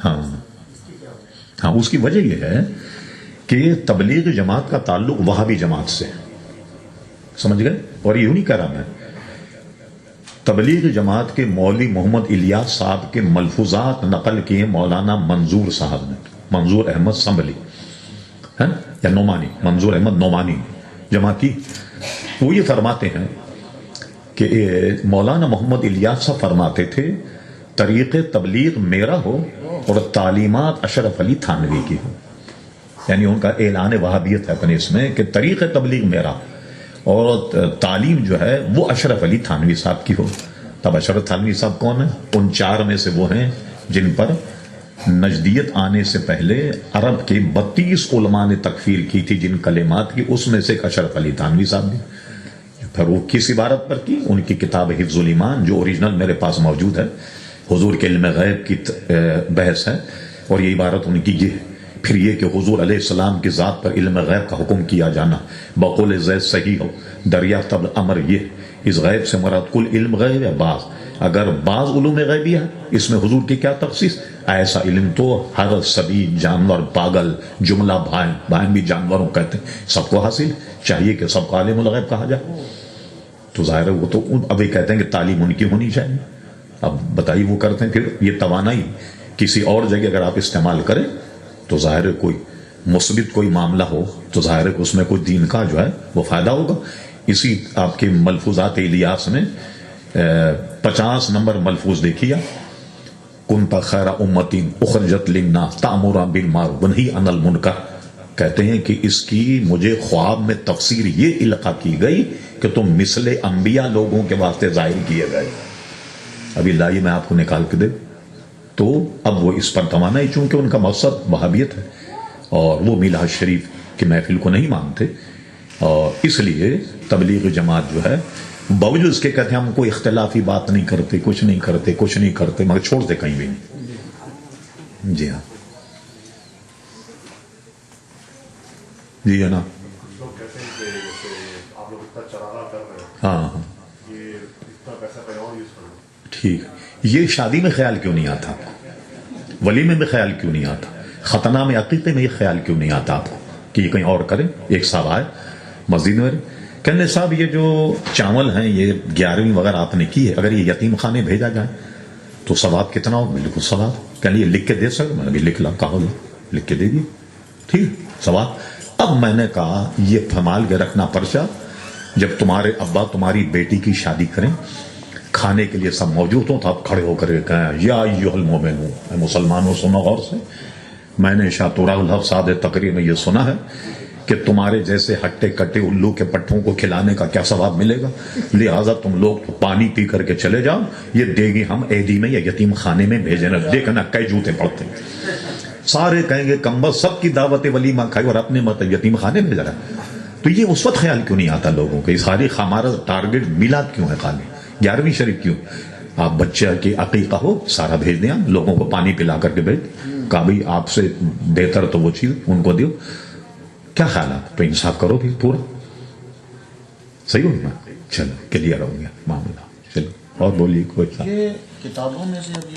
ہاں ہاں، اس کی وجہ یہ ہے کہ تبلیغ جماعت کا تعلق وہابی جماعت سے، سمجھ گئے؟ اور یہ نہیں کہہ رہا میں، تبلیغ جماعت کے مولوی محمد الیاس صاحب کے ملفوظات نقل کیے مولانا منظور صاحب نے، منظور احمد سنبھلی ہے یا نعمانی، منظور احمد نعمانی جماعتی، وہ یہ فرماتے ہیں کہ مولانا محمد الیاس صاحب فرماتے تھے طریق تبلیغ میرا ہو اور تعلیمات اشرف علی تھانوی کی ہو، یعنی ان کا اعلان وہابیت ہے اپنے اس میں کہ طریق تبلیغ میرا اور تعلیم جو ہے وہ اشرف علی تھانوی صاحب کی ہو۔ تب اشرف تھانوی صاحب کون ہیں؟ ان 4 میں سے وہ ہیں جن پر نجدیت آنے سے پہلے عرب کے 32 علماء نے تکفیر کی تھی جن کلمات کی، اس میں سے ایک اشرف علی تھانوی صاحب بھی۔ پھر وہ کس عبارت پر کی؟ ان کی کتاب حفظ الایمان جو اوریجنل میرے پاس موجود ہے، حضور کے علم غیب کی بحث ہے، اور یہ عبارت ان کی یہ ہے۔ پھر یہ کہ حضور علیہ السلام کی ذات پر علم غیب کا حکم کیا جانا بقول زید صحیح ہو، دریافت امر یہ، اس غیب سے مراد کل علم غیب ہے، بعض اگر بعض علوم غیبی ہے اس میں حضور کی کیا تخصیص؟ ایسا علم تو ہر سبھی جانور، پاگل، جملہ بھائن بھی جانوروں کہتے ہیں، سب کو حاصل، چاہیے کہ سب کو عالم الغیب کہا جائے۔ تو ظاہر ہے وہ تو اب یہ کہتے ہیں کہ تعلیم ان کی ہونی چاہیے۔ اب بتائیے وہ کرتے ہیں، پھر یہ توانائی کسی اور جگہ اگر آپ استعمال کریں تو ظاہر ہے کوئی مثبت کوئی معاملہ ہو تو ظاہر ہے کہ اس میں کوئی دین کا جو ہے وہ فائدہ ہوگا۔ اسی آپ کے ملفوظات الیاس میں 50 نمبر ملفوظ دیکھیے، کنت خیر امت اخرجت للناس تأمر بالمعروف ونہی عن المنکر، کہتے ہیں کہ اس کی مجھے خواب میں تفسیر یہ القا کی گئی کہ تم مثل انبیاء لوگوں کے واسطے ظاہر کیے گئے۔ ابھی لائیے میں آپ کو نکال کے دے، تو اب وہ اس پر توانائی، چونکہ ان کا مقصد وہابیت ہے اور وہ میلاد شریف کی محفل کو نہیں مانتے، اور اس لیے تبلیغ جماعت جو ہے باوجود اس کے کہتے ہیں ہم کوئی اختلافی بات نہیں کرتے، کچھ نہیں کرتے مگر چھوڑ دے کہیں بھی نہیں۔ جی ہاں، جی ہے نا، ہاں ہاں ٹھیک۔ یہ شادی میں خیال کیوں نہیں آتا آپ کو؟ ولیمے میں خیال کیوں نہیں آتا؟ ختنہ میں، عقیقے میں یہ خیال کیوں نہیں آتا آپ کو کہ یہ کہیں اور کریں؟ ایک صاحب آئے مسجد میں، کہنے صاحب یہ جو چاول ہیں یہ 11ویں وغیرہ آپ نے کی ہے، اگر یہ یتیم خانے بھیجا جائے تو ثواب کتنا ہو؟ بالکل ثواب۔ کہنے یہ لکھ کے دے سکتے؟ میں نے لکھ لا، کہا لکھ کے دے دیے، ٹھیک ثواب۔ اب میں نے کہا یہ سنبھال کے رکھنا پرچہ، جب تمہارے ابا تمہاری بیٹی کی شادی کریں، کھانے کے لیے سب موجود ہوں تو آپ کھڑے ہو کر کہیں یا ایھا المؤمنون، اے مسلمانوں سنو غور سے، میں نے شاہ تراب الحق صاحب تقریر میں یہ سنا ہے کہ تمہارے جیسے ہٹے کٹے الو کے پٹھوں کو کھلانے کا کیا ثواب ملے گا، لہٰذا تم لوگ پانی پی کر کے چلے جاؤ، یہ دے گی ہم عیدی میں یا یتیم خانے میں بھیجنا، دیکھنا کئی جوتے پڑتے ہیں۔ سارے کہیں گے کمبل، سب کی دعوت ولیمہ کھائی اور اپنے مطلب یتیم خانے بھیجا رہا ہے۔ تو یہ اس وقت خیال کیوں نہیں آتا لوگوں کو؟ یہ ساری ہمارا ٹارگٹ میلاد کیوں ہے، خالی 11ویں شریف کیوں؟ آپ بچہ کی عقیقہ ہو سارا بھیج دیں، لوگوں کو پانی پلا کر کے بھیج، کہا بھائی آپ سے بہتر تو وہ چیز ان کو دیو، کیا خیالات؟ تو انصاف کرو بھی پورا، صحیح ہو نا؟ چلو کلیئر ہو گیا معاملہ، چلو اور بولیے کوئی۔ یہ کتابوں میں سے اب یہ